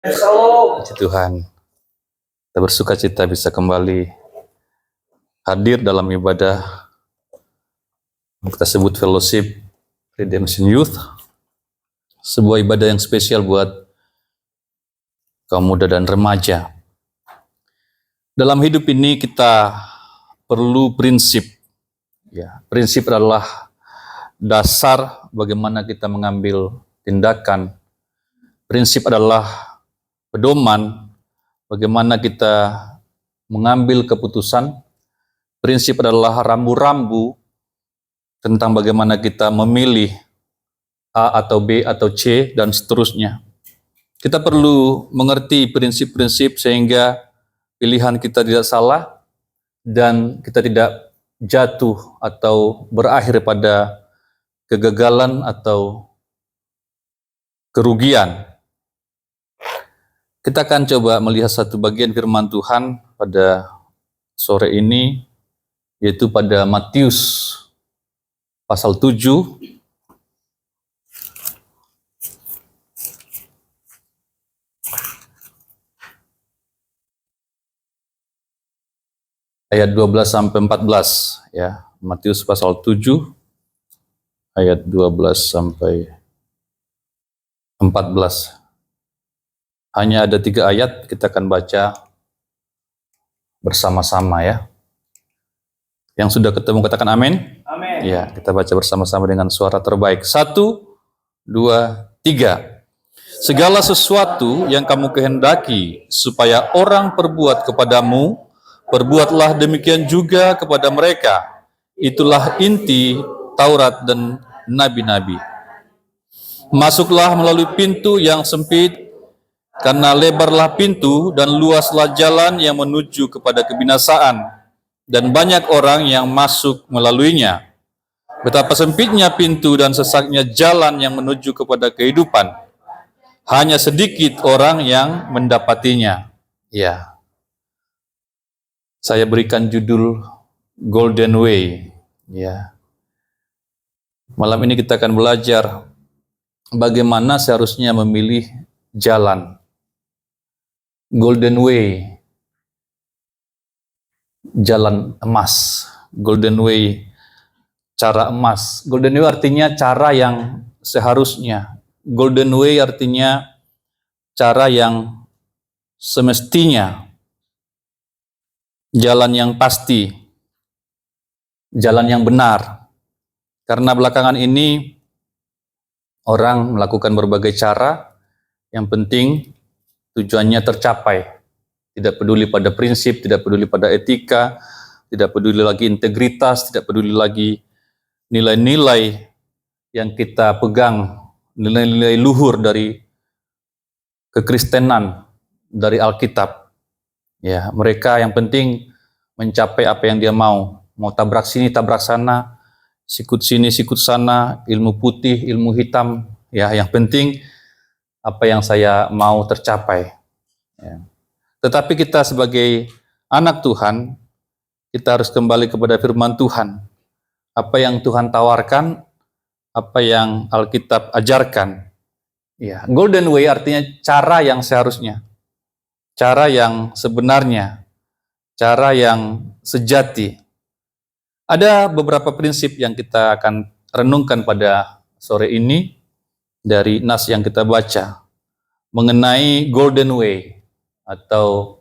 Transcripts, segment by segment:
Puji Tuhan, kita bersuka cita bisa kembali hadir dalam ibadah kita sebut Fellowship Redemption Youth, sebuah ibadah yang spesial buat kaum muda dan remaja. Dalam hidup ini kita perlu prinsip. Ya, prinsip adalah dasar bagaimana kita mengambil tindakan. Prinsip adalah pedoman bagaimana kita mengambil keputusan. Prinsip adalah rambu-rambu tentang bagaimana kita memilih A atau B atau C dan seterusnya. Kita perlu mengerti prinsip-prinsip sehingga pilihan kita tidak salah dan kita tidak jatuh atau berakhir pada kegagalan atau kerugian. Kita akan coba melihat satu bagian firman Tuhan pada sore ini, yaitu pada Matius pasal 7, ayat 12 sampai 14, ya. Matius pasal 7 ayat 12 sampai 14. Hanya ada 3 ayat, kita akan baca bersama-sama ya. Yang sudah ketemu katakan amin. Amin. Ya, kita baca bersama-sama dengan suara terbaik. 1, 2, 3. Segala sesuatu yang kamu kehendaki supaya orang perbuat kepadamu, perbuatlah demikian juga kepada mereka. Itulah inti Taurat dan nabi-nabi. Masuklah melalui pintu yang sempit, karena lebarlah pintu dan luaslah jalan yang menuju kepada kebinasaan, dan banyak orang yang masuk melaluinya. Betapa sempitnya pintu dan sesaknya jalan yang menuju kepada kehidupan. Hanya sedikit orang yang mendapatinya. Ya. Saya berikan judul Golden Way. Ya. Malam ini kita akan belajar bagaimana seharusnya memilih jalan. Golden Way, jalan emas. Golden Way, cara emas. Golden Way artinya cara yang seharusnya. Golden Way artinya cara yang semestinya. Jalan yang pasti. Jalan yang benar. Karena belakangan ini orang melakukan berbagai cara, yang penting tujuannya tercapai. Tidak peduli pada prinsip, tidak peduli pada etika, tidak peduli lagi integritas, tidak peduli lagi nilai-nilai yang kita pegang, nilai-nilai luhur dari kekristenan, dari Alkitab. Ya, mereka yang penting mencapai apa yang dia mau tabrak sini, tabrak sana, sikut sini, sikut sana, ilmu putih, ilmu hitam. Ya, yang penting apa yang saya mau tercapai. Ya. Tetapi kita sebagai anak Tuhan, kita harus kembali kepada firman Tuhan. Apa yang Tuhan tawarkan, apa yang Alkitab ajarkan. Ya. Golden way artinya cara yang seharusnya, cara yang sebenarnya, cara yang sejati. Ada beberapa prinsip yang kita akan renungkan pada sore ini dari nas yang kita baca mengenai golden way atau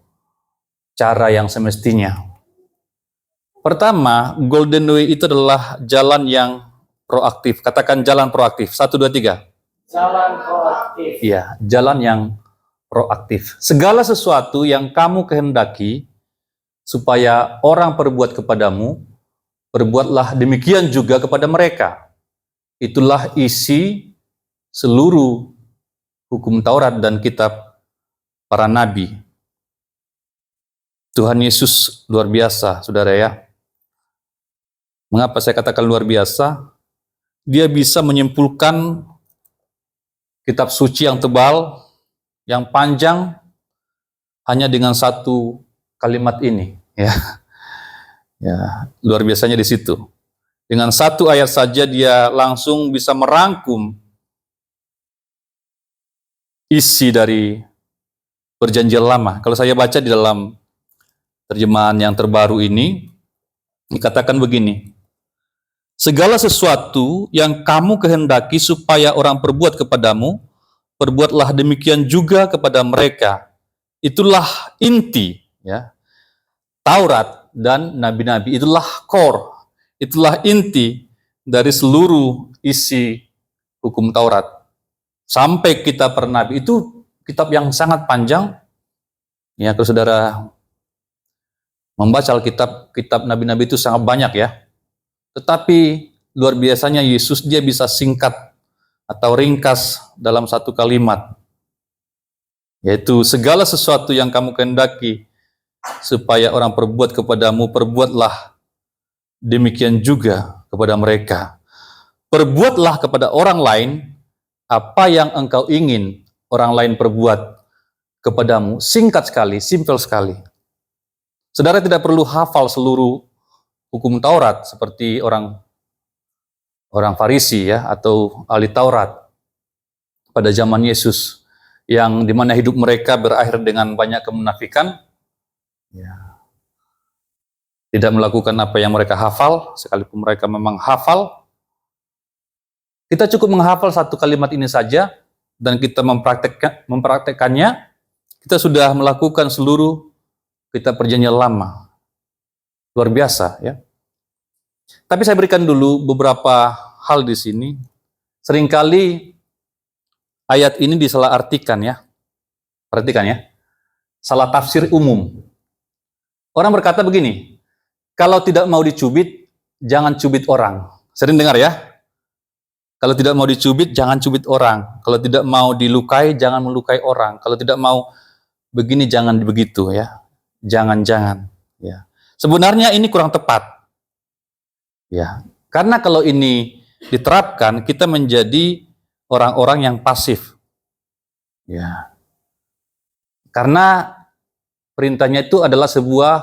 cara yang semestinya. Pertama, golden way itu adalah jalan yang proaktif. Katakan jalan proaktif. 1, 2, 3. Jalan proaktif. Iya, jalan yang proaktif. Segala sesuatu yang kamu kehendaki supaya orang perbuat kepadamu, perbuatlah demikian juga kepada mereka. Itulah isi seluruh hukum Taurat dan kitab para nabi. Tuhan Yesus luar biasa, saudara ya. Mengapa saya katakan luar biasa? Dia bisa menyimpulkan kitab suci yang tebal, yang panjang, hanya dengan satu kalimat ini. Ya, ya, luar biasanya di situ. Dengan satu ayat saja dia langsung bisa merangkum isi dari Perjanjian Lama. Kalau saya baca di dalam terjemahan yang terbaru ini, dikatakan begini, segala sesuatu yang kamu kehendaki supaya orang perbuat kepadamu, perbuatlah demikian juga kepada mereka. Itulah inti, ya. Taurat dan nabi-nabi, itulah core, itulah inti dari seluruh isi hukum Taurat. Sampai kitab per nabi, itu kitab yang sangat panjang. Ya, kalau saudara membaca Alkitab, kitab nabi-nabi itu sangat banyak ya. Tetapi luar biasanya Yesus dia bisa singkat atau ringkas dalam satu kalimat. Yaitu segala sesuatu yang kamu kehendaki supaya orang perbuat kepadamu, perbuatlah demikian juga kepada mereka. Perbuatlah kepada orang lain apa yang engkau ingin orang lain perbuat kepadamu. Singkat sekali, simpel sekali. Saudara tidak perlu hafal seluruh hukum Taurat seperti orang Farisi ya, atau ahli Taurat pada zaman Yesus, yang dimana hidup mereka berakhir dengan banyak kemunafikan. Ya. Tidak melakukan apa yang mereka hafal, sekalipun mereka memang hafal. Kita cukup menghafal satu kalimat ini saja, dan kita mempraktekkannya, kita sudah melakukan seluruh kitab Perjanjian Lama. Luar biasa ya. Tapi saya berikan dulu beberapa hal di sini. Seringkali ayat ini disalahartikan ya. Perhatikan ya. Salah tafsir umum. Orang berkata begini, kalau tidak mau dicubit, jangan cubit orang. Sering dengar ya? Kalau tidak mau dicubit, jangan cubit orang. Kalau tidak mau dilukai, jangan melukai orang. Kalau tidak mau begini, jangan begitu ya. Jangan-jangan. Ya. Sebenarnya ini kurang tepat. Ya. Karena kalau ini diterapkan, kita menjadi orang-orang yang pasif. Ya. Karena perintahnya itu adalah sebuah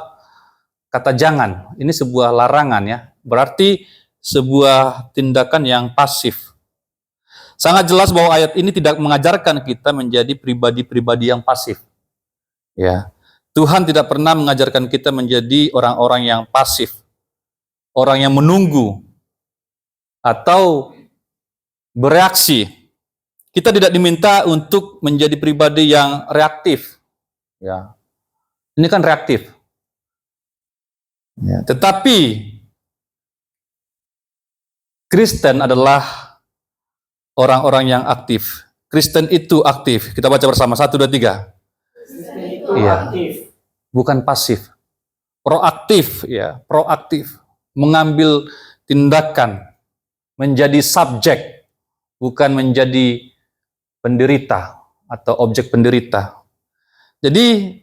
kata jangan. Ini sebuah larangan ya. Berarti sebuah tindakan yang pasif. Sangat jelas bahwa ayat ini tidak mengajarkan kita menjadi pribadi-pribadi yang pasif. Ya. Tuhan tidak pernah mengajarkan kita menjadi orang-orang yang pasif. Orang yang menunggu atau bereaksi. Kita tidak diminta untuk menjadi pribadi yang reaktif. Ya. Ini kan reaktif. Ya. Tetapi Kristen adalah orang-orang yang aktif. Kristen itu aktif. Kita baca bersama, 1, 2, 3. Kristen itu Iya. aktif. Bukan pasif. Proaktif, ya, proaktif. Mengambil tindakan, menjadi subjek, bukan menjadi penderita atau objek penderita. Jadi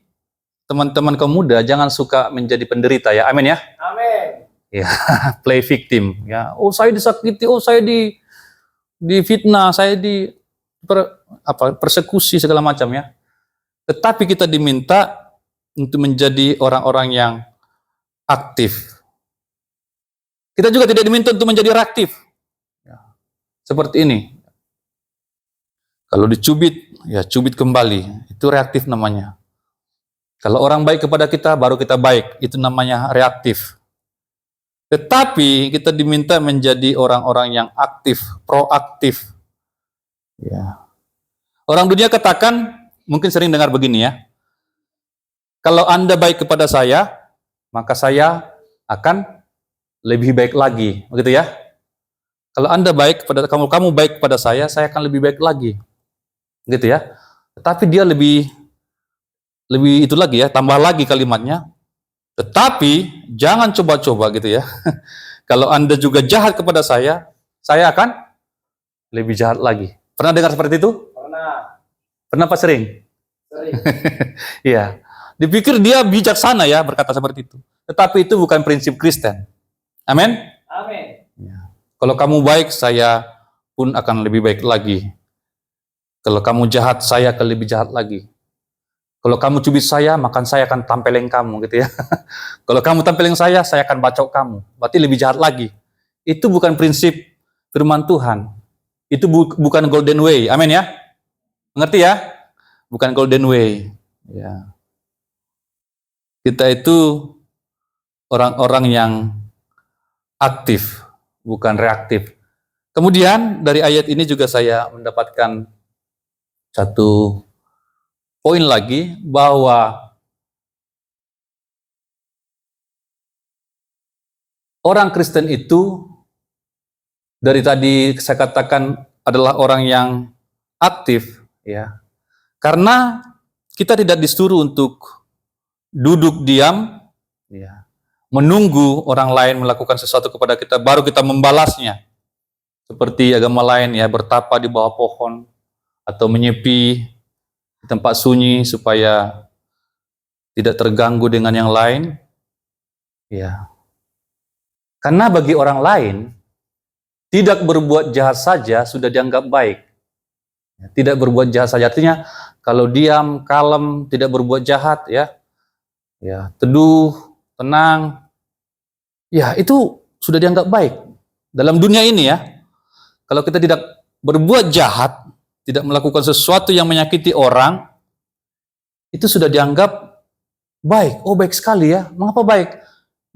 teman-teman kaum muda jangan suka menjadi penderita ya, amin ya. Amin. Ya, play victim ya. Oh, saya disakiti, oh saya difitnah, saya persekusi segala macam ya. Tetapi kita diminta untuk menjadi orang-orang yang aktif. Kita juga tidak diminta untuk menjadi reaktif. Ya. Seperti ini. Kalau dicubit, ya cubit kembali. Itu reaktif namanya. Kalau orang baik kepada kita, baru kita baik. Itu namanya reaktif. Tetapi kita diminta menjadi orang-orang yang aktif, proaktif. Ya. Orang dunia katakan, mungkin sering dengar begini ya. Kalau Anda baik kepada saya, maka saya akan lebih baik lagi. Begitu ya. Kalau Anda baik kepada kamu baik kepada saya akan lebih baik lagi. Gitu ya. Tetapi dia lebih itu lagi ya, tambah lagi kalimatnya. Tetapi jangan coba-coba gitu ya. Kalau Anda juga jahat kepada saya akan lebih jahat lagi. Pernah dengar seperti itu? Pernah. Pernah apa sering? Sering. Iya. Dipikir dia bijaksana ya berkata seperti itu. Tetapi itu bukan prinsip Kristen. Amin? Amin. Ya. Kalau kamu baik, saya pun akan lebih baik lagi. Kalau kamu jahat, saya akan lebih jahat lagi. Kalau kamu cubit saya, maka saya akan tampeleng kamu, gitu ya. Kalau kamu tampeleng saya akan bacok kamu. Berarti lebih jahat lagi. Itu bukan prinsip firman Tuhan. Itu bukan golden way. Amin ya? Mengerti ya? Bukan golden way. Ya. Kita itu orang-orang yang aktif, bukan reaktif. Kemudian dari ayat ini juga saya mendapatkan satu poin lagi, bahwa orang Kristen itu dari tadi saya katakan adalah orang yang aktif, ya. Karena kita tidak disuruh untuk duduk diam, ya, menunggu orang lain melakukan sesuatu kepada kita baru kita membalasnya. Seperti agama lain, ya, bertapa di bawah pohon atau menyepi di tempat sunyi supaya tidak terganggu dengan yang lain. Ya. Karena bagi orang lain, tidak berbuat jahat saja sudah dianggap baik. Tidak berbuat jahat saja artinya kalau diam, kalem, tidak berbuat jahat, ya, teduh, tenang, ya itu sudah dianggap baik. Dalam dunia ini, ya, kalau kita tidak berbuat jahat, tidak melakukan sesuatu yang menyakiti orang, itu sudah dianggap baik. Oh, baik sekali, ya. Mengapa baik?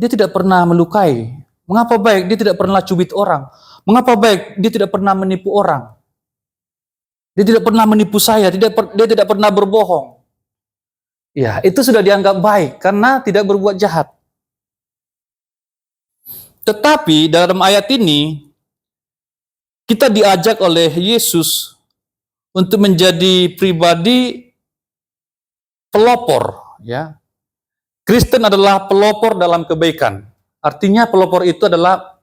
Dia tidak pernah melukai. Mengapa baik? Dia tidak pernah cubit orang. Mengapa baik? Dia tidak pernah menipu orang. Dia tidak pernah menipu saya. Dia tidak pernah berbohong. Ya, itu sudah dianggap baik karena tidak berbuat jahat. Tetapi dalam ayat ini kita diajak oleh Yesus untuk menjadi pribadi pelopor, ya. Kristen adalah pelopor dalam kebaikan. Artinya pelopor itu adalah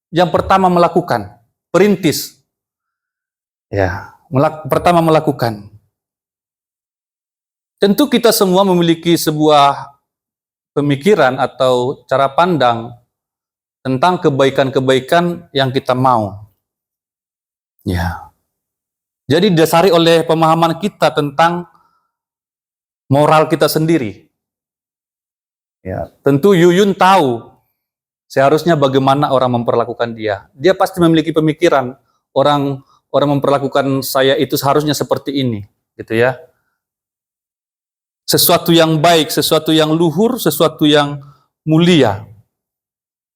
yang pertama melakukan, perintis. Ya, pertama melakukan. Tentu kita semua memiliki sebuah pemikiran atau cara pandang tentang kebaikan-kebaikan yang kita mau. Ya. Jadi didasari oleh pemahaman kita tentang moral kita sendiri. Ya, tentu Yuyun tahu seharusnya bagaimana orang memperlakukan dia. Dia pasti memiliki pemikiran orang memperlakukan saya itu seharusnya seperti ini, gitu ya. Sesuatu yang baik, sesuatu yang luhur, sesuatu yang mulia.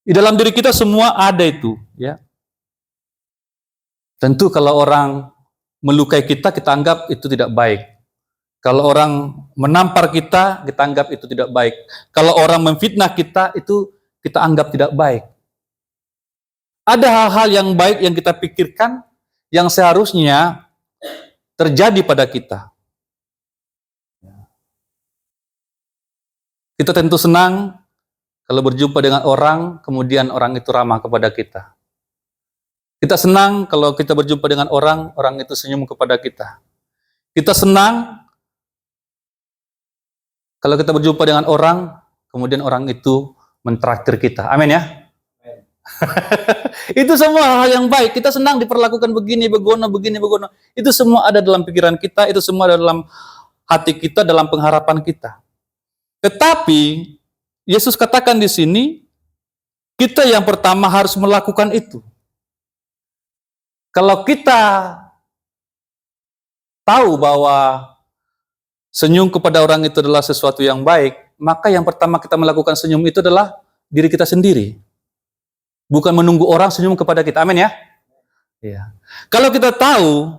Di dalam diri kita semua ada itu, ya. Tentu kalau orang melukai kita, kita anggap itu tidak baik. Kalau orang menampar kita, kita anggap itu tidak baik. Kalau orang memfitnah kita, itu kita anggap tidak baik. Ada hal-hal yang baik yang kita pikirkan, yang seharusnya terjadi pada kita. Kita tentu senang kalau berjumpa dengan orang, kemudian orang itu ramah kepada kita. Kita senang kalau kita berjumpa dengan orang, orang itu senyum kepada kita. Kita senang kalau kita berjumpa dengan orang, kemudian orang itu mentraktir kita. Amin, ya. Itu semua hal yang baik. Kita senang diperlakukan begini, begono. Itu semua ada dalam pikiran kita, itu semua ada dalam hati kita, dalam pengharapan kita. Tetapi Yesus katakan di sini, kita yang pertama harus melakukan itu. Kalau kita tahu bahwa senyum kepada orang itu adalah sesuatu yang baik, maka yang pertama kita melakukan senyum itu adalah diri kita sendiri. Bukan menunggu orang senyum kepada kita. Amin, ya? Ya. Kalau kita tahu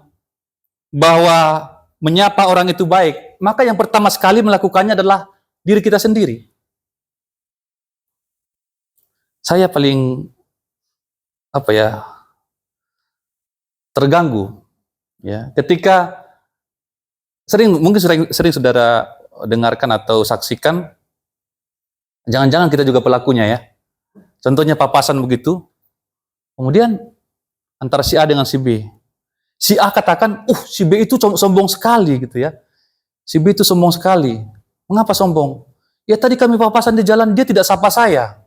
bahwa menyapa orang itu baik, maka yang pertama sekali melakukannya adalah diri kita sendiri. Saya paling terganggu, ya, ketika mungkin sering saudara dengarkan atau saksikan, jangan-jangan kita juga pelakunya, ya. Contohnya papasan begitu, kemudian antara si A dengan si B. Si A katakan, si B itu sombong sekali, gitu ya. Si B itu sombong sekali. Mengapa sombong? Ya tadi kami papasan di jalan, dia tidak sapa saya.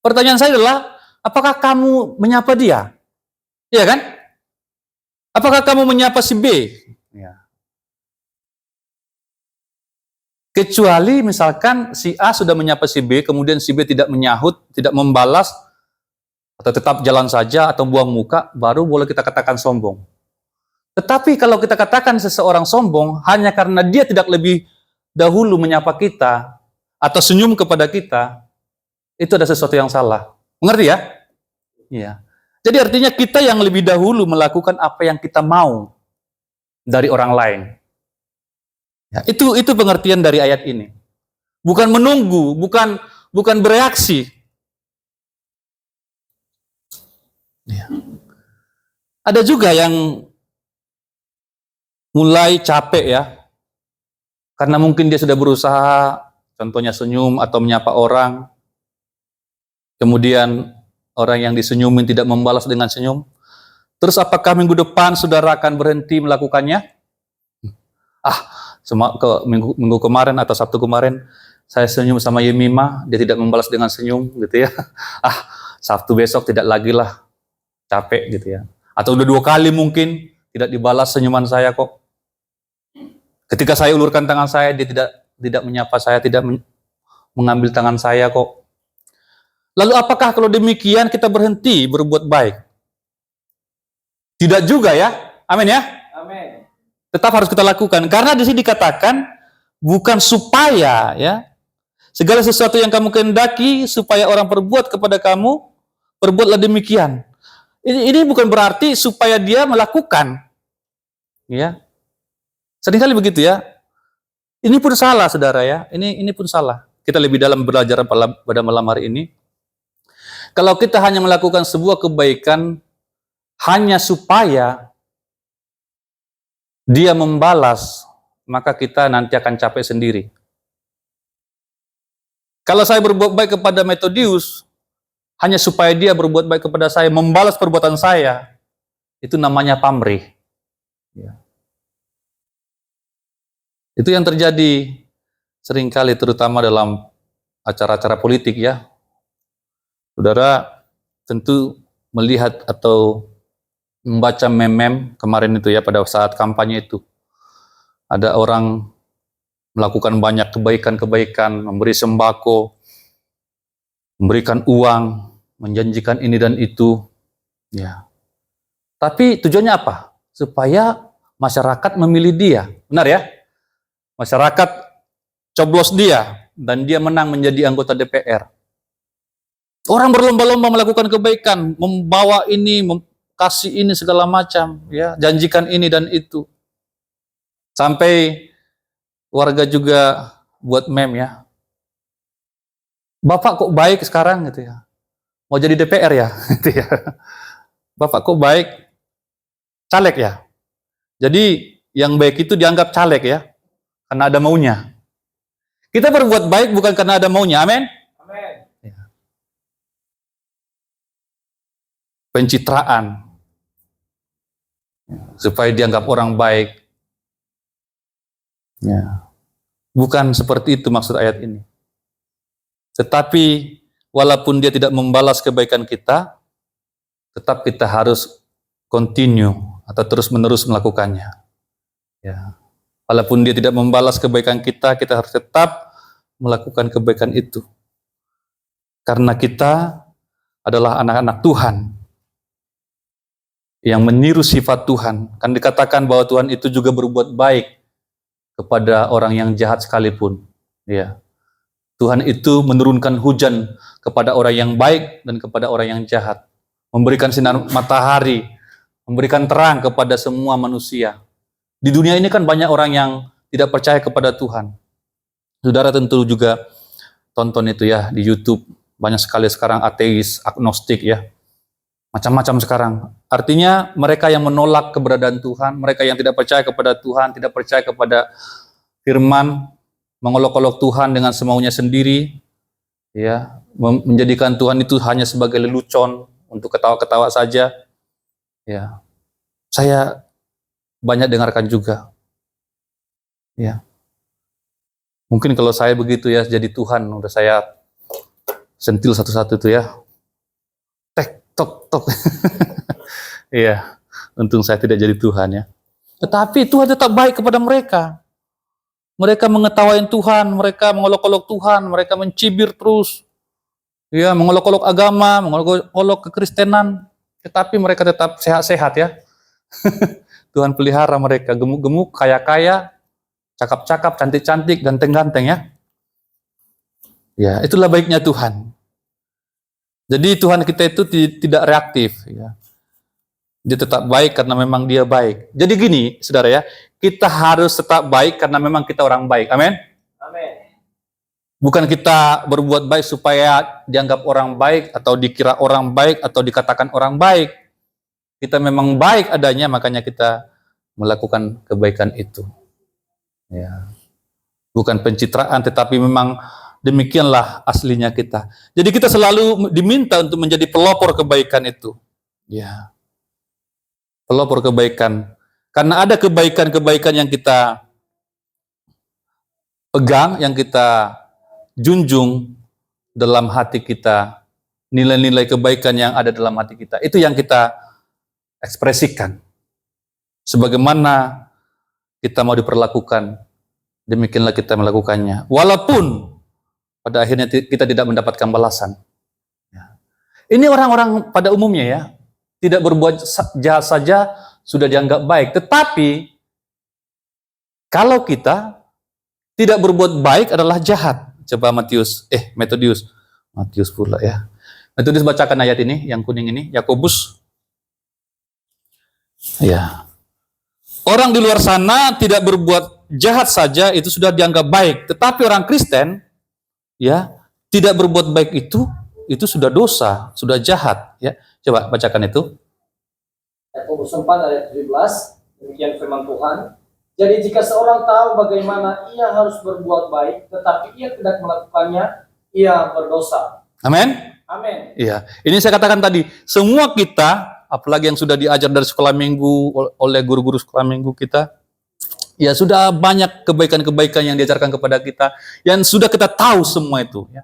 Pertanyaan saya adalah, apakah kamu menyapa dia? Iya kan? Apakah kamu menyapa si B? Ya. Kecuali misalkan si A sudah menyapa si B, kemudian si B tidak menyahut, tidak membalas, atau tetap jalan saja, atau buang muka, baru boleh kita katakan sombong. Tetapi kalau kita katakan seseorang sombong, hanya karena dia tidak lebih dahulu menyapa kita atau senyum kepada kita, itu ada sesuatu yang salah. Mengerti ya? Iya. Jadi artinya kita yang lebih dahulu melakukan apa yang kita mau dari orang lain. Ya, itu pengertian dari ayat ini. Bukan menunggu, bukan bereaksi. Ya. Ada juga yang mulai capek ya, karena mungkin dia sudah berusaha, contohnya senyum atau menyapa orang, kemudian orang yang disenyumin tidak membalas dengan senyum. Terus apakah minggu depan saudara akan berhenti melakukannya? Minggu kemarin atau Sabtu kemarin, saya senyum sama Yemima, dia tidak membalas dengan senyum, gitu ya. Sabtu besok tidak lagi lah, capek gitu ya. Atau udah 2 kali mungkin tidak dibalas senyuman saya kok. Ketika saya ulurkan tangan saya, dia tidak menyapa saya, tidak mengambil tangan saya kok. Lalu apakah kalau demikian kita berhenti berbuat baik? Tidak juga ya. Amin ya. Amin. Tetap harus kita lakukan. Karena di sini dikatakan bukan supaya ya. Segala sesuatu yang kamu kehendaki supaya orang perbuat kepada kamu, perbuatlah demikian. Ini bukan berarti supaya dia melakukan. Ya. Seringkali begitu ya. Ini pun salah, saudara ya. Ini pun salah. Kita lebih dalam belajar pada malam hari ini. Kalau kita hanya melakukan sebuah kebaikan hanya supaya dia membalas, maka kita nanti akan capek sendiri. Kalau saya berbuat baik kepada Metodius, hanya supaya dia berbuat baik kepada saya, membalas perbuatan saya, itu namanya pamrih. Ya. Itu yang terjadi seringkali, terutama dalam acara-acara politik ya. Saudara tentu melihat atau membaca meme kemarin itu ya, pada saat kampanye itu. Ada orang melakukan banyak kebaikan-kebaikan, memberi sembako, memberikan uang, menjanjikan ini dan itu. Ya. Tapi tujuannya apa? Supaya masyarakat memilih dia. Benar ya? Masyarakat coblos dia dan dia menang menjadi anggota DPR. Orang berlomba-lomba melakukan kebaikan, membawa ini, kasih ini segala macam, ya, janjikan ini dan itu. Sampai warga juga buat meme ya. Bapak kok baik sekarang gitu ya. Mau jadi DPR ya, gitu ya. Bapak kok baik, caleg ya. Jadi yang baik itu dianggap caleg ya, karena ada maunya. Kita berbuat baik bukan karena ada maunya, amin? Amin. Ya. Pencitraan, supaya dianggap orang baik. Ya. Bukan seperti itu maksud ayat ini. Tetapi walaupun dia tidak membalas kebaikan kita, tetap kita harus continue atau terus-menerus melakukannya. Ya. Walaupun dia tidak membalas kebaikan kita, kita harus tetap melakukan kebaikan itu. Karena kita adalah anak-anak Tuhan yang meniru sifat Tuhan. Kan dikatakan bahwa Tuhan itu juga berbuat baik kepada orang yang jahat sekalipun. Ya. Tuhan itu menurunkan hujan kepada orang yang baik dan kepada orang yang jahat. Memberikan sinar matahari, memberikan terang kepada semua manusia. Di dunia ini kan banyak orang yang tidak percaya kepada Tuhan. Saudara tentu juga tonton itu ya di YouTube. Banyak sekali sekarang ateis, agnostik ya. Macam-macam sekarang. Artinya mereka yang menolak keberadaan Tuhan, mereka yang tidak percaya kepada Tuhan, tidak percaya kepada firman, mengolok-olok Tuhan dengan semaunya sendiri, ya, menjadikan Tuhan itu hanya sebagai lelucon untuk ketawa-ketawa saja. Ya. Saya banyak dengarkan juga. Ya. Mungkin kalau saya begitu ya jadi Tuhan, udah saya sentil satu-satu itu ya. Tek tok tok. Iya. Untung saya tidak jadi Tuhan ya. Tetapi Tuhan tetap baik kepada mereka. Mereka mengetawain Tuhan, mereka mengolok-olok Tuhan, mereka mencibir terus. Ya, mengolok-olok agama, mengolok-olok kekristenan, tetapi mereka tetap sehat-sehat ya. Tuhan pelihara mereka, gemuk-gemuk, kaya-kaya, cakap-cakap, cantik-cantik, ganteng-ganteng ya. Ya, itulah baiknya Tuhan. Jadi Tuhan kita itu tidak reaktif ya. Dia tetap baik karena memang dia baik. Jadi gini, saudara ya, kita harus tetap baik karena memang kita orang baik. Amin. Amin. Bukan kita berbuat baik supaya dianggap orang baik atau dikira orang baik atau dikatakan orang baik. Kita memang baik adanya, makanya kita melakukan kebaikan itu. Ya. Bukan pencitraan, tetapi memang demikianlah aslinya kita. Jadi kita selalu diminta untuk menjadi pelopor kebaikan itu. Ya. Pelopor kebaikan. Karena ada kebaikan-kebaikan yang kita pegang, yang kita junjung dalam hati kita. Nilai-nilai kebaikan yang ada dalam hati kita. Itu yang kita ekspresikan. Sebagaimana kita mau diperlakukan, demikianlah kita melakukannya. Walaupun pada akhirnya kita tidak mendapatkan balasan. Ini orang-orang pada umumnya ya, tidak berbuat jahat saja sudah dianggap baik. Tetapi kalau kita tidak berbuat baik adalah jahat. Coba Metius pula ya. Metius bacakan ayat ini, yang kuning ini, Yakobus. Ya. Orang di luar sana tidak berbuat jahat saja itu sudah dianggap baik. Tetapi orang Kristen ya, tidak berbuat baik itu sudah dosa, sudah jahat ya. Coba bacakan itu. Yakobus 4 ayat 17, demikian firman Tuhan. Jadi jika seorang tahu bagaimana ia harus berbuat baik, tetapi ia tidak melakukannya, ia berdosa. Amin. Amin. Iya, ini saya katakan tadi, semua kita, apalagi yang sudah diajar dari sekolah minggu oleh guru-guru sekolah minggu kita, ya sudah banyak kebaikan-kebaikan yang diajarkan kepada kita, yang sudah kita tahu semua itu. Ya.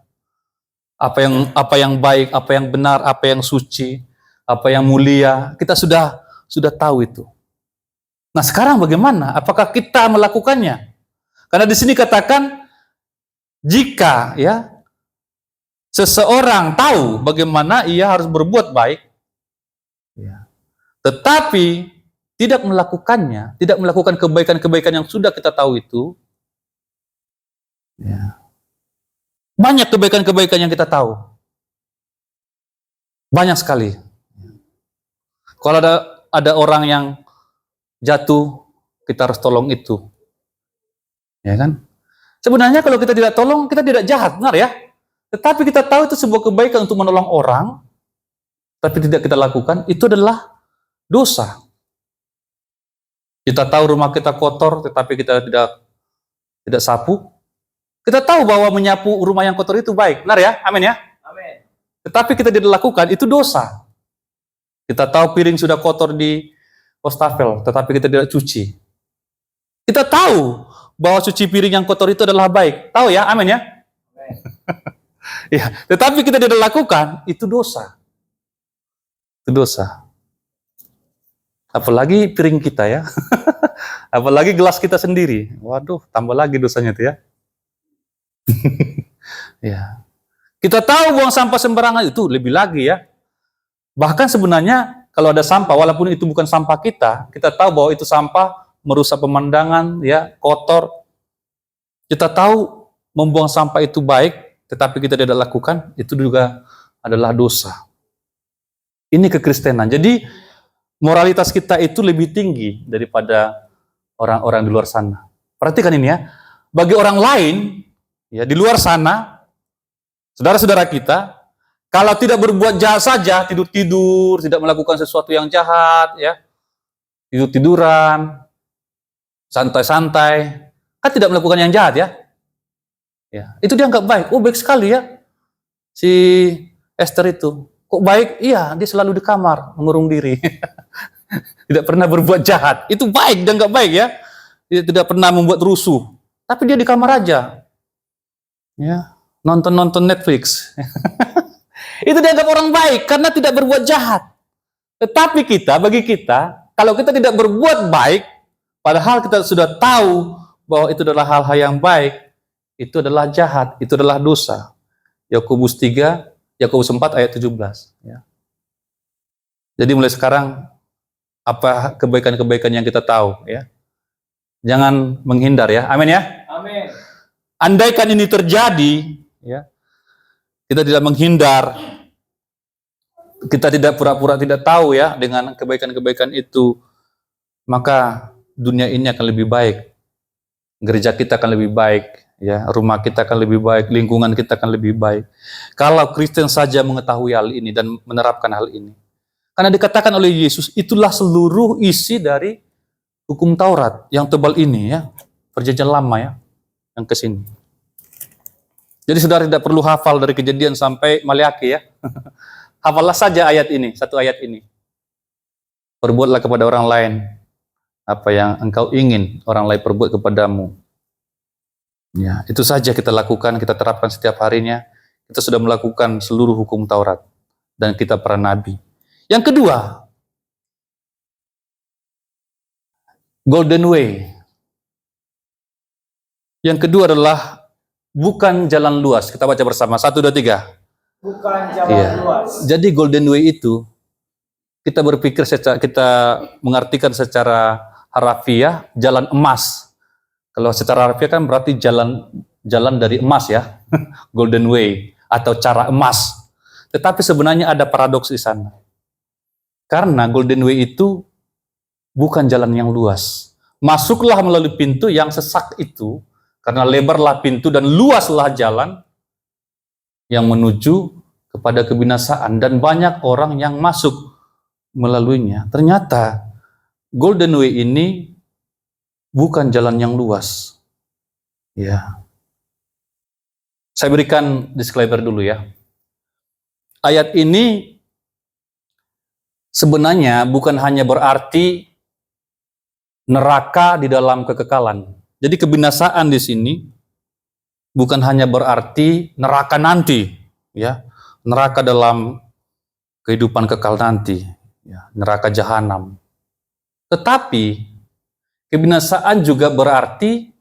Apa yang baik, apa yang benar, apa yang suci, apa yang mulia, kita sudah tahu itu. Nah sekarang bagaimana? Apakah kita melakukannya? Karena di sini katakan jika ya seseorang tahu bagaimana ia harus berbuat baik, ya, tetapi tidak melakukannya, tidak melakukan kebaikan-kebaikan yang sudah kita tahu itu, ya, banyak kebaikan-kebaikan yang kita tahu, banyak sekali. Kalau ada orang yang jatuh, kita harus tolong itu, ya kan? Sebenarnya kalau kita tidak tolong, kita tidak jahat, benar ya? Tetapi kita tahu itu sebuah kebaikan untuk menolong orang, tapi tidak kita lakukan, itu adalah dosa. Kita tahu rumah kita kotor, tetapi kita tidak sapu. Kita tahu bahwa menyapu rumah yang kotor itu baik, benar ya? Amin ya? Amin. Tetapi kita tidak lakukan, itu dosa. Kita tahu piring sudah kotor di wastafel, tetapi kita tidak cuci. Kita tahu bahwa cuci piring yang kotor itu adalah baik. Tahu ya? Amin ya? Amin. Ya, tetapi kita tidak lakukan, itu dosa. Itu dosa. Apalagi piring kita ya. Apalagi gelas kita sendiri. Waduh, tambah lagi dosanya itu ya. Ya. Kita tahu buang sampah sembarangan itu lebih lagi ya. Bahkan sebenarnya kalau ada sampah, walaupun itu bukan sampah kita tahu bahwa itu sampah merusak pemandangan, ya, kotor. Kita tahu membuang sampah itu baik, tetapi kita tidak lakukan, itu juga adalah dosa. Ini kekristenan. Jadi moralitas kita itu lebih tinggi daripada orang-orang di luar sana. Perhatikan ini ya. Bagi orang lain, ya di luar sana, saudara-saudara kita, kalau tidak berbuat jahat saja, tidur-tidur, tidak melakukan sesuatu yang jahat, ya, tidur-tiduran, santai-santai, kan tidak melakukan yang jahat ya. Ya, itu dianggap baik. Oh, baik sekali ya. Si Esther itu. Kok baik? Iya, dia selalu di kamar, mengurung diri. Tidak pernah berbuat jahat. Itu baik, dianggap baik ya. Dia tidak pernah membuat rusuh. Tapi dia di kamar aja. Ya, nonton Netflix. Itu dianggap orang baik karena tidak berbuat jahat. Tetapi bagi kita, kalau kita tidak berbuat baik, padahal kita sudah tahu bahwa itu adalah hal-hal yang baik, itu adalah jahat, itu adalah dosa. Yakobus 4 ayat 17. Ya. Jadi mulai sekarang, apa kebaikan-kebaikan yang kita tahu, ya, Jangan menghindar ya. Amin ya. Amin. Andaikan ini terjadi, ya, kita tidak menghindar, kita tidak pura-pura tidak tahu ya dengan kebaikan-kebaikan itu, maka dunia ini akan lebih baik, gereja kita akan lebih baik, ya, rumah kita akan lebih baik, lingkungan kita akan lebih baik. Kalau Kristen saja mengetahui hal ini dan menerapkan hal ini, karena dikatakan oleh Yesus, itulah seluruh isi dari hukum Taurat yang tebal ini ya, perjanjian lama ya, yang ke sini. Jadi saudara tidak perlu hafal dari Kejadian sampai Maliaki ya. Hafallah saja ayat ini, satu ayat ini. Perbuatlah kepada orang lain apa yang engkau ingin orang lain perbuat kepadamu. Ya, itu saja kita lakukan, kita terapkan setiap harinya. Kita sudah melakukan seluruh hukum Taurat dan kita para nabi. Yang kedua, golden way. Yang kedua adalah bukan jalan luas. Kita baca bersama. 1, 2, 3. Bukan jalan Iya. luas. Jadi golden way itu kita berpikir kita mengartikan secara harafiah jalan emas. Kalau secara harafiah kan berarti jalan dari emas ya. Golden way atau cara emas. Tetapi sebenarnya ada paradoks di sana. Karena golden way itu bukan jalan yang luas. Masuklah melalui pintu yang sesak itu, karena lebarlah pintu dan luaslah jalan yang menuju kepada kebinasaan, dan banyak orang yang masuk melaluinya. Ternyata golden way ini bukan jalan yang luas. Ya. Saya berikan disclaimer dulu ya. Ayat ini sebenarnya bukan hanya berarti neraka di dalam kekekalan. Jadi kebinasaan di sini bukan hanya berarti neraka nanti, ya, neraka dalam kehidupan kekal nanti, ya, neraka jahanam. Tetapi kebinasaan juga berarti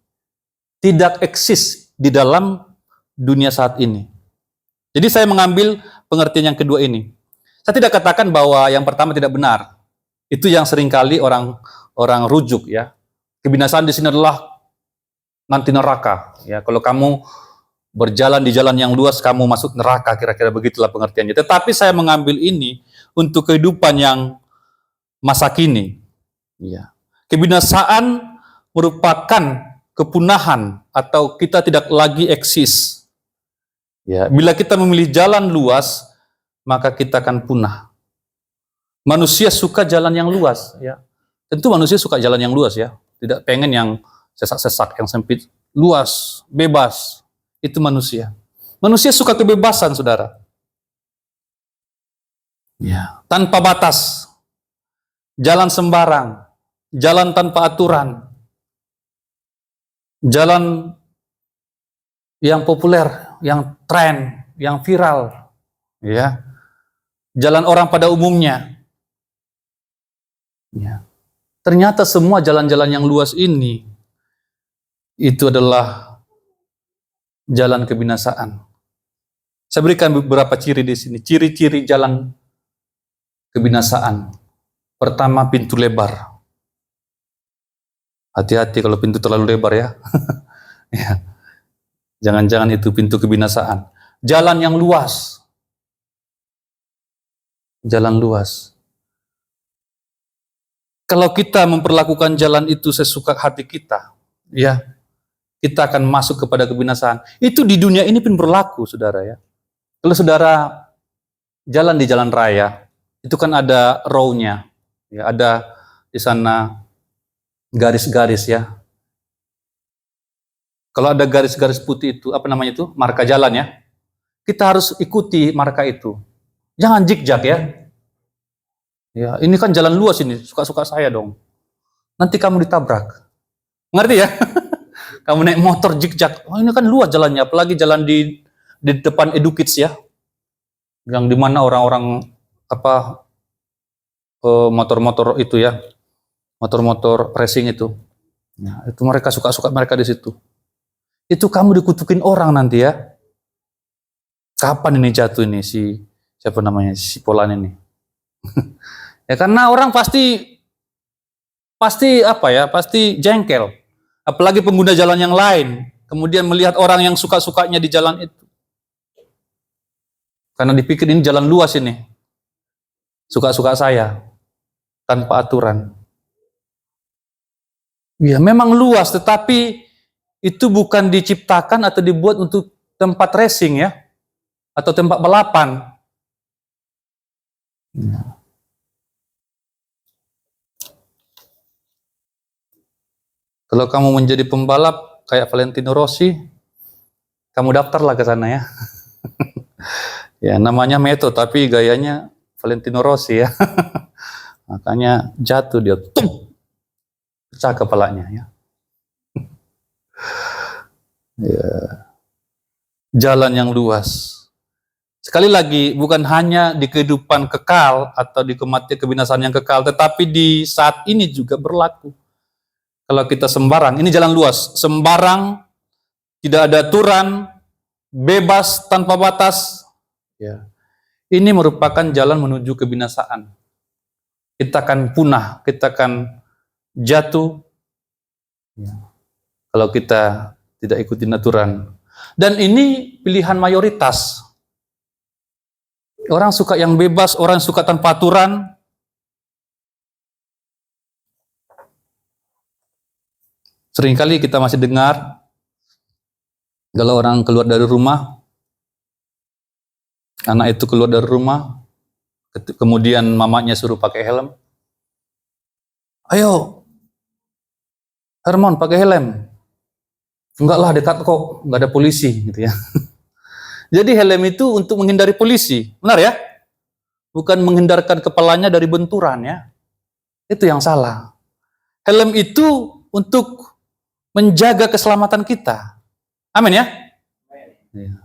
tidak eksis di dalam dunia saat ini. Jadi saya mengambil pengertian yang kedua ini. Saya tidak katakan bahwa yang pertama tidak benar. Itu yang seringkali orang rujuk ya. Kebinasaan di sini adalah nanti neraka ya. Kalau kamu berjalan di jalan yang luas kamu masuk neraka, kira-kira begitulah pengertiannya. Tetapi saya mengambil ini untuk kehidupan yang masa kini. Ya. Kebinasaan merupakan kepunahan atau kita tidak lagi eksis. Ya, bila kita memilih jalan luas, maka kita akan punah. Manusia suka jalan yang luas, ya. Tentu manusia suka jalan yang luas ya. Tidak pengen yang sesak-sesak, yang sempit, luas, bebas. Itu manusia. Manusia suka kebebasan, saudara. Ya, tanpa batas. Jalan sembarang. Jalan tanpa aturan. Jalan yang populer, yang tren, yang viral. Ya. Jalan orang pada umumnya. Ya. Ternyata semua jalan-jalan yang luas ini itu adalah jalan kebinasaan. Saya berikan beberapa ciri di sini. Ciri-ciri jalan kebinasaan. Pertama, pintu lebar. Hati-hati kalau pintu terlalu lebar ya. Ya. Jangan-jangan itu pintu kebinasaan. Jalan yang luas. Jalan luas. Kalau kita memperlakukan jalan itu sesuka hati kita, ya, kita akan masuk kepada kebinasaan. Itu di dunia ini pun berlaku, saudara ya. Kalau saudara jalan di jalan raya, itu kan ada row-nya, ya, ada di sana garis-garis ya. Kalau ada garis-garis putih itu, apa namanya itu? Marka jalan ya. Kita harus ikuti marka itu. Jangan zigzag ya. Ya, ini kan jalan luas ini, suka-suka saya dong. Nanti kamu ditabrak. Ngerti ya? Kamu naik motor zigzag. Oh, ini kan luas jalannya, apalagi jalan di depan Edukids ya. Yang dimana orang-orang apa motor-motor itu ya. Motor-motor racing itu. Ya, itu mereka suka-suka mereka di situ. Itu kamu dikutukin orang nanti ya. Kapan ini jatuh ini si siapa namanya si Polan ini? Ya karena orang pasti apa ya, pasti jengkel. Apalagi pengguna jalan yang lain, kemudian melihat orang yang suka-sukanya di jalan itu. Karena dipikir ini jalan luas ini. Suka-suka saya, tanpa aturan. Ya, memang luas, tetapi itu bukan diciptakan atau dibuat untuk tempat racing ya, atau tempat balapan. Ya. Kalau kamu menjadi pembalap kayak Valentino Rossi, kamu daftarlah ke sana ya. Ya, namanya Meto tapi gayanya Valentino Rossi ya. Makanya jatuh dia, tum, pecah kepalanya ya. Ya. Jalan yang luas. Sekali lagi, bukan hanya di kehidupan kekal atau di kematian kebinasaan yang kekal, tetapi di saat ini juga berlaku. Kalau kita sembarang, ini jalan luas, sembarang, tidak ada aturan, bebas tanpa batas. Ya. Ini merupakan jalan menuju kebinasaan. Kita akan punah, kita akan jatuh. Ya. Kalau kita tidak ikutin aturan. Dan ini pilihan mayoritas. Orang suka yang bebas, orang suka tanpa aturan. Seringkali kita masih dengar kalau orang keluar dari rumah, anak itu keluar dari rumah, kemudian mamanya suruh pakai helm. Ayo, Hermon pakai helm. Enggak lah, dekat kok, enggak ada polisi gitu ya. Jadi helm itu untuk menghindari polisi, benar ya? Bukan menghindarkan kepalanya dari benturan ya. Itu yang salah. Helm itu untuk menjaga keselamatan kita. Amin ya? Ya.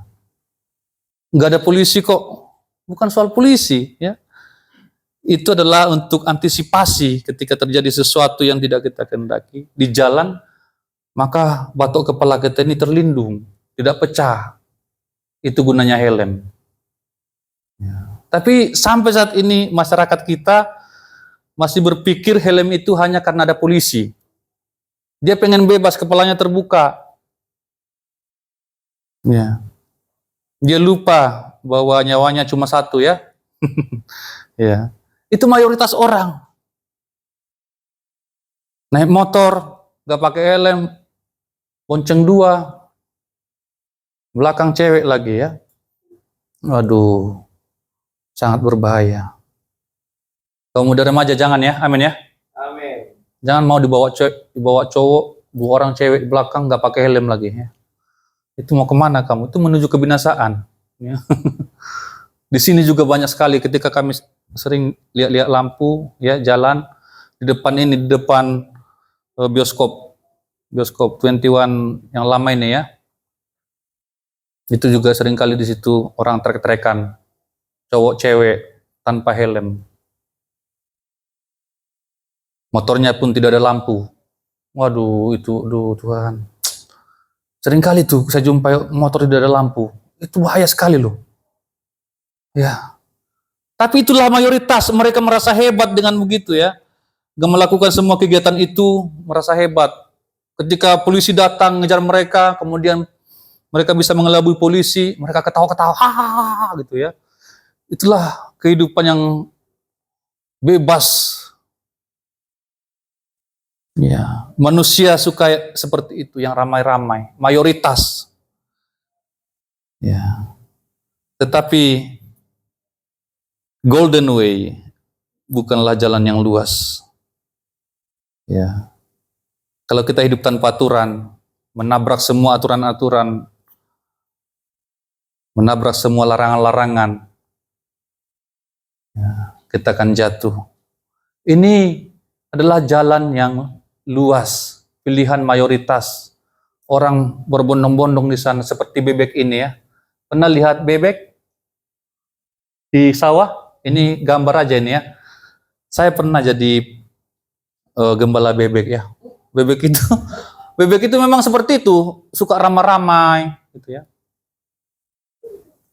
Enggak ada polisi kok. Bukan soal polisi ya. Itu adalah untuk antisipasi ketika terjadi sesuatu yang tidak kita kehendaki di jalan, maka batok kepala kita ini terlindung, tidak pecah. Itu gunanya helm. Ya. Tapi sampai saat ini masyarakat kita masih berpikir helm itu hanya karena ada polisi. Dia pengen bebas, kepalanya terbuka. Ya. Dia lupa bahwa nyawanya cuma satu ya. Ya. Itu mayoritas orang. Naik motor, gak pakai helm, bonceng dua, belakang cewek lagi ya. Waduh, sangat berbahaya. Kaum muda remaja jangan ya, amin ya. Amin. Jangan mau dibawa cowok, dua orang cewek di belakang gak pakai helm lagi ya. Itu mau kemana kamu? Itu menuju kebinasaan. Ya. Di sini juga banyak sekali ketika kami sering lihat-lihat lampu ya jalan di depan ini, di depan bioskop 21 yang lama ini ya. Itu juga sering kali di situ orang trek-trekan, cowok cewek tanpa helm. Motornya pun tidak ada lampu. Waduh, itu aduh Tuhan. Sering kali tuh saya jumpai motor tidak ada lampu. Itu bahaya sekali loh. Ya. Tapi itulah mayoritas, mereka merasa hebat dengan begitu ya. Gak melakukan semua kegiatan itu, merasa hebat. Ketika polisi datang ngejar mereka, kemudian mereka bisa mengelabui polisi, mereka ketawa-ketawa, hahaha gitu ya. Itulah kehidupan yang bebas. Ya, manusia suka seperti itu, yang ramai-ramai, mayoritas. Ya. Tetapi golden way bukanlah jalan yang luas. Ya. Kalau kita hidup tanpa aturan, menabrak semua aturan-aturan, menabrak semua larangan-larangan, ya, kita akan jatuh. Ini adalah jalan yang luas, pilihan mayoritas. Orang berbondong-bondong di sana seperti bebek ini ya. Pernah lihat bebek di sawah? Ini gambar aja ini ya. Saya pernah jadi gembala bebek ya. Bebek itu memang seperti itu, suka ramai-ramai gitu ya.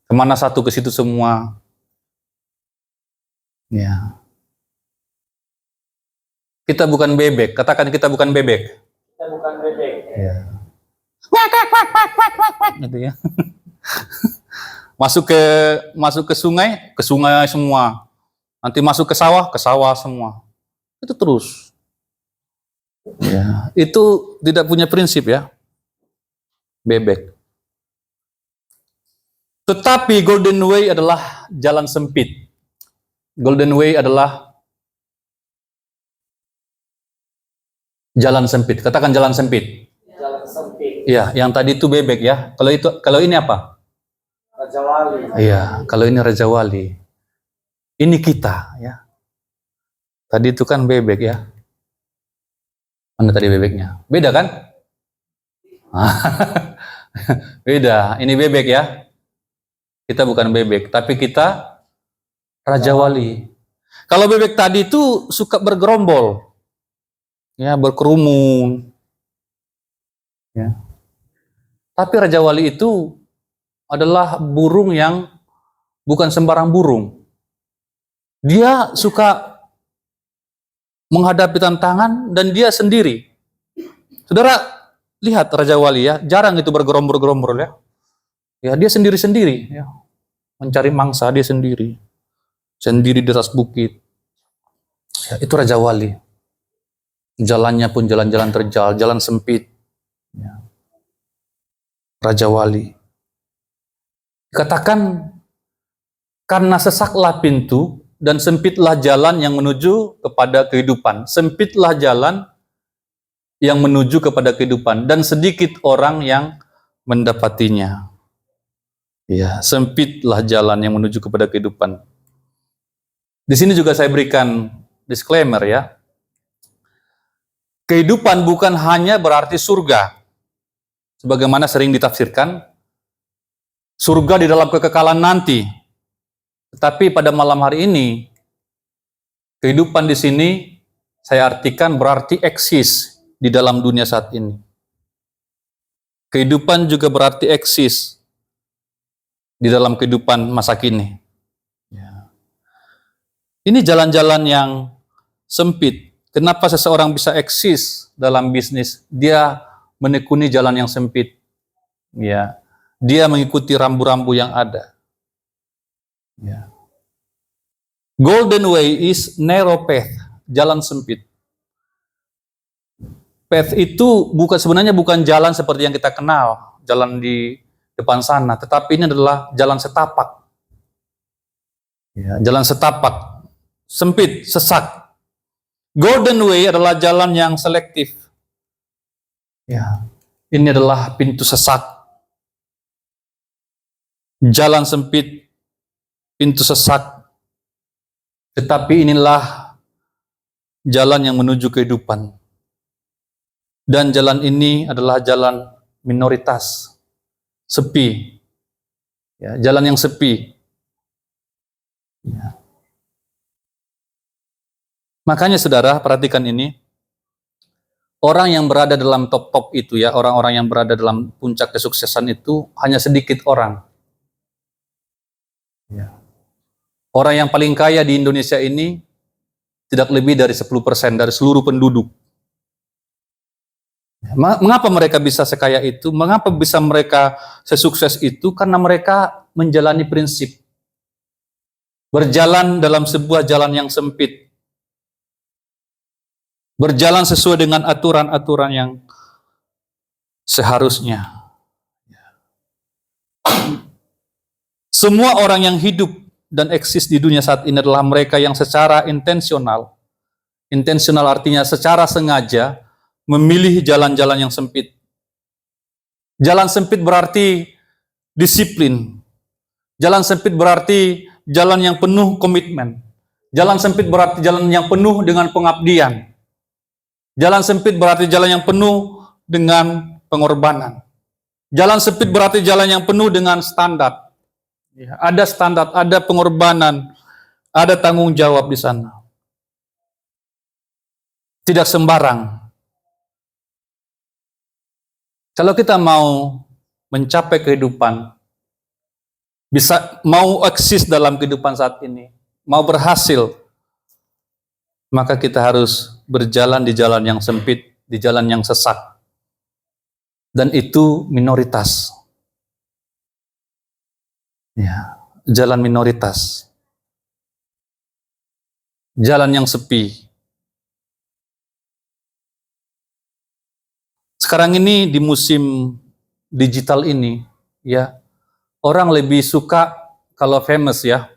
Kemana satu ke situ semua. Ya. Kita bukan bebek, katakan kita bukan bebek. Kita Kita bukan bebek. Ya. Gitu ya. masuk ke sungai semua. Nanti masuk ke sawah semua. Itu terus. Ya, itu tidak punya prinsip ya. Bebek. Tetapi Golden Way adalah jalan sempit. Golden Way adalah jalan sempit. Katakan jalan sempit. Jalan sempit. Iya, yang tadi itu bebek ya. Kalau ini apa? Raja Wali. Iya, kalau ini Raja Wali. Ini kita ya. Tadi itu kan bebek ya. Mana tadi bebeknya? Beda kan? Beda. Ini bebek ya. Kita bukan bebek, tapi kita Raja Wali. Kalau bebek tadi itu suka bergerombol. Ya, berkerumun. Ya. Tapi Raja Wali itu adalah burung yang bukan sembarang burung. Dia suka menghadapi tantangan dan dia sendiri. Saudara, lihat Raja Wali ya, jarang itu bergerombol-gerombol ya. Ya, dia sendiri-sendiri ya. Mencari mangsa dia sendiri. Sendiri di atas bukit. Ya, itu Raja Wali. Jalannya pun jalan-jalan terjal, jalan sempit. Ya. Raja Wali. Katakan karena sesaklah pintu dan sempitlah jalan yang menuju kepada kehidupan. Sempitlah jalan yang menuju kepada kehidupan dan sedikit orang yang mendapatinya. Ya, sempitlah jalan yang menuju kepada kehidupan. Di sini juga saya berikan disclaimer ya. Kehidupan bukan hanya berarti surga. Sebagaimana sering ditafsirkan, surga di dalam kekekalan nanti. Tetapi pada malam hari ini, kehidupan di sini saya artikan berarti eksis di dalam dunia saat ini. Kehidupan juga berarti eksis di dalam kehidupan masa kini. Ya. Ini jalan-jalan yang sempit. Kenapa seseorang bisa eksis dalam bisnis? Dia menekuni jalan yang sempit. Ya. Dia mengikuti rambu-rambu yang ada. Ya. Golden way is narrow path, jalan sempit. Path itu sebenarnya bukan jalan seperti yang kita kenal, jalan di depan sana, tetapi ini adalah jalan setapak. Ya, jalan setapak, sempit, sesak. Golden way adalah jalan yang selektif. Ya, ini adalah pintu sesak. Jalan sempit, pintu sesak. Tetapi inilah jalan yang menuju kehidupan. Dan jalan ini adalah jalan minoritas, sepi. Ya, jalan yang sepi. Ya. Makanya saudara, perhatikan ini. Orang yang berada dalam top-top itu ya, orang-orang yang berada dalam puncak kesuksesan itu hanya sedikit orang. Ya. Orang yang paling kaya di Indonesia ini tidak lebih dari 10% dari seluruh penduduk. Mengapa mereka bisa sekaya itu? Mengapa bisa mereka sesukses itu? Karena mereka menjalani prinsip. Berjalan dalam sebuah jalan yang sempit. Berjalan sesuai dengan aturan-aturan yang seharusnya. Semua orang yang hidup dan eksis di dunia saat ini adalah mereka yang secara intensional. Intensional artinya secara sengaja memilih jalan-jalan yang sempit. Jalan sempit berarti disiplin. Jalan sempit berarti jalan yang penuh komitmen. Jalan sempit berarti jalan yang penuh dengan pengabdian. Jalan sempit berarti jalan yang penuh dengan pengorbanan. Jalan sempit berarti jalan yang penuh dengan standar. Ya, ada standar, ada pengorbanan, ada tanggung jawab di sana. Tidak sembarang. Kalau kita mau mencapai kehidupan, mau eksis dalam kehidupan saat ini, mau berhasil, maka kita harus berjalan di jalan yang sempit, di jalan yang sesak. Dan itu minoritas. Ya, jalan minoritas. Jalan yang sepi. Sekarang ini di musim digital ini, ya, orang lebih suka kalau famous, ya.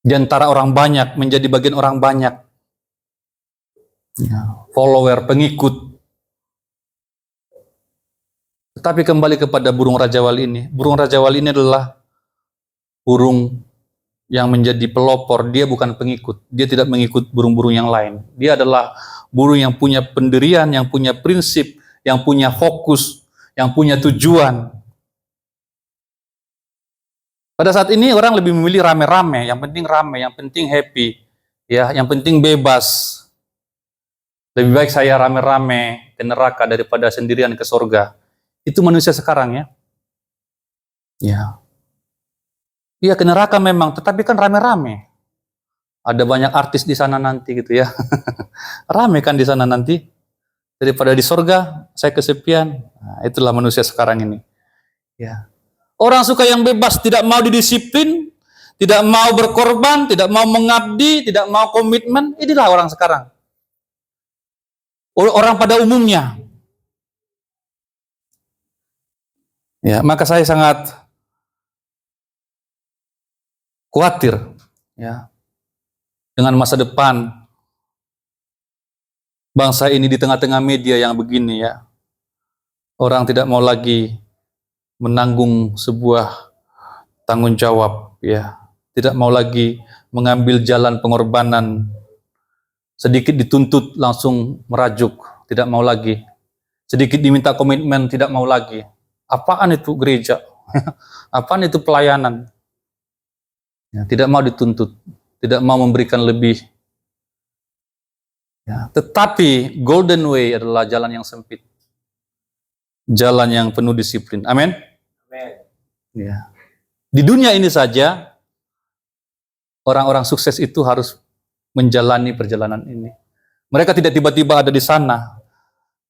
Di antara orang banyak, menjadi bagian orang banyak. Ya, follower, pengikut. Tetapi kembali kepada burung rajawali ini. Burung rajawali ini adalah burung yang menjadi pelopor. Dia bukan pengikut. Dia tidak mengikut burung-burung yang lain. Dia adalah burung yang punya pendirian, yang punya prinsip, yang punya fokus, yang punya tujuan. Pada saat ini orang lebih memilih rame-rame, yang penting happy, ya, yang penting bebas. Lebih baik saya rame-rame ke neraka daripada sendirian ke surga. Itu manusia sekarang, ya. Ya. Iya, ke neraka memang, tetapi kan rame-rame. Ada banyak artis di sana nanti gitu, ya. Rame kan di sana nanti. Daripada di surga, saya kesepian. Nah, itulah manusia sekarang ini. Ya. Orang suka yang bebas, tidak mau didisiplin, tidak mau berkorban, tidak mau mengabdi, tidak mau komitmen. Inilah orang sekarang. Orang pada umumnya. Ya, maka saya sangat khawatir, ya, dengan masa depan bangsa ini di tengah-tengah media yang begini, ya. Orang tidak mau lagi menanggung sebuah tanggung jawab, ya. Tidak mau lagi mengambil jalan pengorbanan. Sedikit dituntut langsung merajuk, tidak mau lagi. Sedikit diminta komitmen, tidak mau lagi. Apaan itu gereja? Apaan itu pelayanan? Ya, tidak mau dituntut, tidak mau memberikan lebih. Ya, tetapi golden way adalah jalan yang sempit, jalan yang penuh disiplin. Amin. Ya. Di dunia ini saja, orang-orang sukses itu harus menjalani perjalanan ini. Mereka tidak tiba-tiba ada di sana,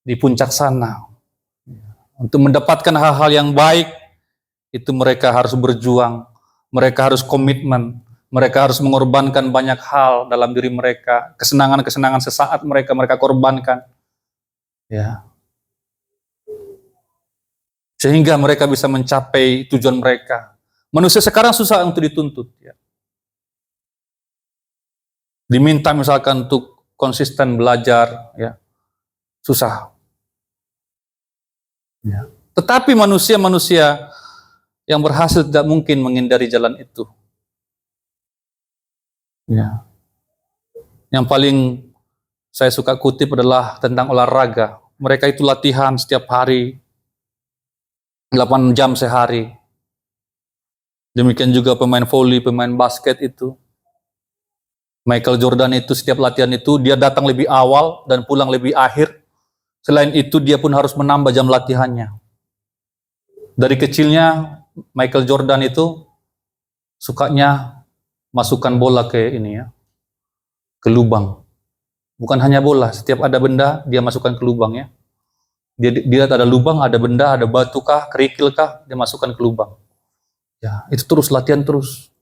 di puncak sana. Untuk mendapatkan hal-hal yang baik, itu mereka harus berjuang, mereka harus komitmen, mereka harus mengorbankan banyak hal dalam diri mereka, kesenangan-kesenangan sesaat mereka korbankan. Ya. Sehingga mereka bisa mencapai tujuan mereka. Manusia sekarang susah untuk dituntut, ya. Diminta misalkan untuk konsisten belajar, ya, susah. Ya. Tetapi manusia-manusia yang berhasil tidak mungkin menghindari jalan itu. Ya. Yang paling saya suka kutip adalah tentang olahraga. Mereka itu latihan setiap hari, 8 jam sehari. Demikian juga pemain voli, pemain basket itu. Michael Jordan itu setiap latihan itu dia datang lebih awal dan pulang lebih akhir. Selain itu dia pun harus menambah jam latihannya. Dari kecilnya Michael Jordan itu sukanya masukkan bola ke ini, ya, ke lubang. Bukan hanya bola, setiap ada benda dia masukkan ke lubang, ya. Dia ada lubang, ada benda, ada batu kah, kerikil kah, dia masukkan ke lubang. Ya, itu terus latihan terus.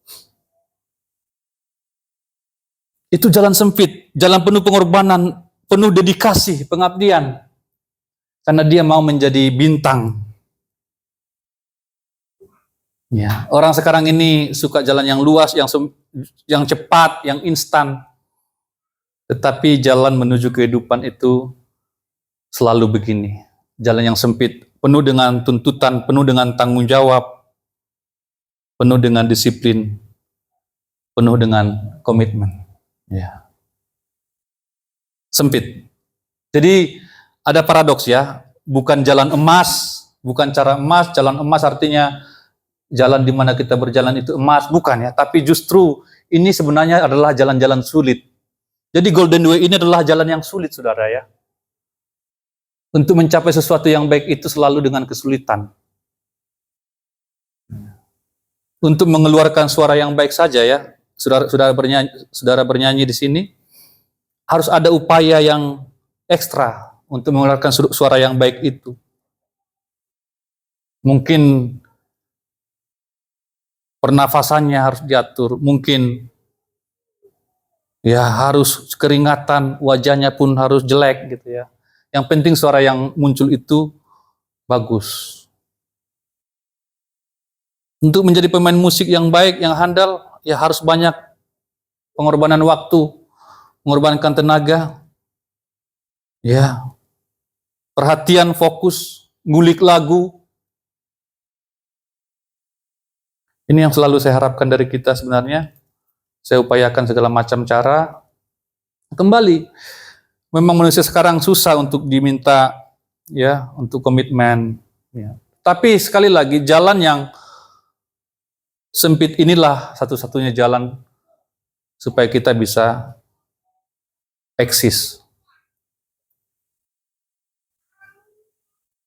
Itu jalan sempit, jalan penuh pengorbanan, penuh dedikasi, pengabdian. Karena dia mau menjadi bintang. Ya, orang sekarang ini suka jalan yang luas, yang cepat, yang instan. Tetapi jalan menuju kehidupan itu selalu begini. Jalan yang sempit, penuh dengan tuntutan, penuh dengan tanggung jawab, penuh dengan disiplin, penuh dengan komitmen. Ya. Sempit. Jadi ada paradoks, ya, bukan jalan emas, bukan cara emas. Jalan emas artinya jalan di mana kita berjalan itu emas, bukan, ya. Tapi justru ini sebenarnya adalah jalan-jalan sulit. Jadi golden way ini adalah jalan yang sulit, saudara, ya. Untuk mencapai sesuatu yang baik itu selalu dengan kesulitan. Untuk mengeluarkan suara yang baik saja, ya, saudara bernyanyi di sini, harus ada upaya yang ekstra untuk mengeluarkan suara yang baik itu. Mungkin pernafasannya harus diatur, mungkin ya harus keringatan, wajahnya pun harus jelek gitu ya. Yang penting suara yang muncul itu bagus. Untuk menjadi pemain musik yang baik, yang handal, ya harus banyak pengorbanan waktu, mengorbankan tenaga, ya, perhatian, fokus, ngulik lagu. Ini yang selalu saya harapkan dari kita sebenarnya. Saya upayakan segala macam cara. Kembali, memang manusia sekarang susah untuk diminta, ya, untuk komitmen. Ya. Tapi sekali lagi, jalan yang sempit inilah satu-satunya jalan supaya kita bisa eksis.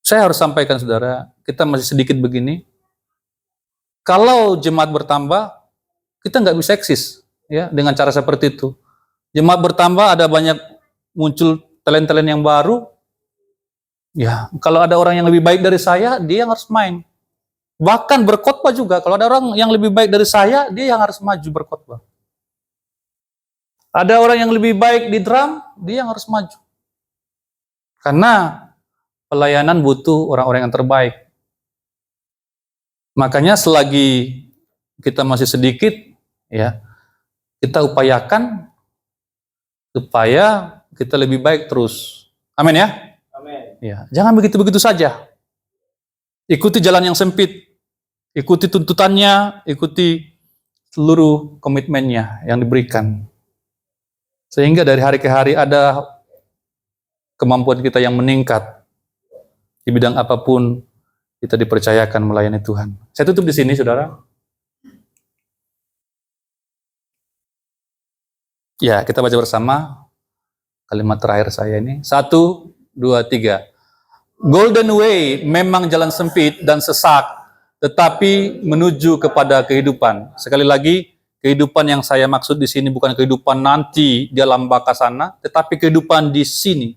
Saya harus sampaikan saudara, kita masih sedikit begini. Kalau jemaat bertambah, kita nggak bisa eksis ya dengan cara seperti itu. Jemaat bertambah, ada banyak muncul talent-talent yang baru. Ya, kalau ada orang yang lebih baik dari saya, dia yang harus main. Bahkan berkhotbah juga, kalau ada orang yang lebih baik dari saya, dia yang harus maju berkhotbah. Ada orang yang lebih baik di drum, dia yang harus maju. Karena pelayanan butuh orang-orang yang terbaik. Makanya selagi kita masih sedikit, ya, kita upayakan supaya kita lebih baik terus. Amin ya? Amin. Ya, jangan begitu-begitu saja. Ikuti jalan yang sempit, ikuti tuntutannya, ikuti seluruh komitmennya yang diberikan. Sehingga dari hari ke hari ada kemampuan kita yang meningkat. Di bidang apapun kita dipercayakan melayani Tuhan. Saya tutup di sini, saudara. Ya, kita baca bersama kalimat terakhir saya ini. 1, 2, 3. Golden Way memang jalan sempit dan sesak, tetapi menuju kepada kehidupan. Sekali lagi, kehidupan yang saya maksud di sini bukan kehidupan nanti di alam baka sana, tetapi kehidupan di sini,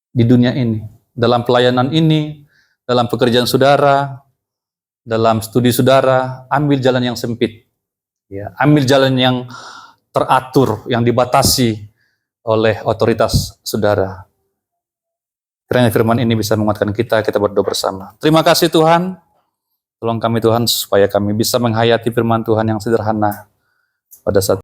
di dunia ini, dalam pelayanan ini, dalam pekerjaan saudara, dalam studi saudara. Ambil jalan yang sempit, ya, ambil jalan yang teratur, yang dibatasi oleh otoritas saudara. Kiranya firman ini bisa menguatkan kita berdoa bersama. Terima kasih Tuhan, tolong kami Tuhan supaya kami bisa menghayati firman Tuhan yang sederhana pada saat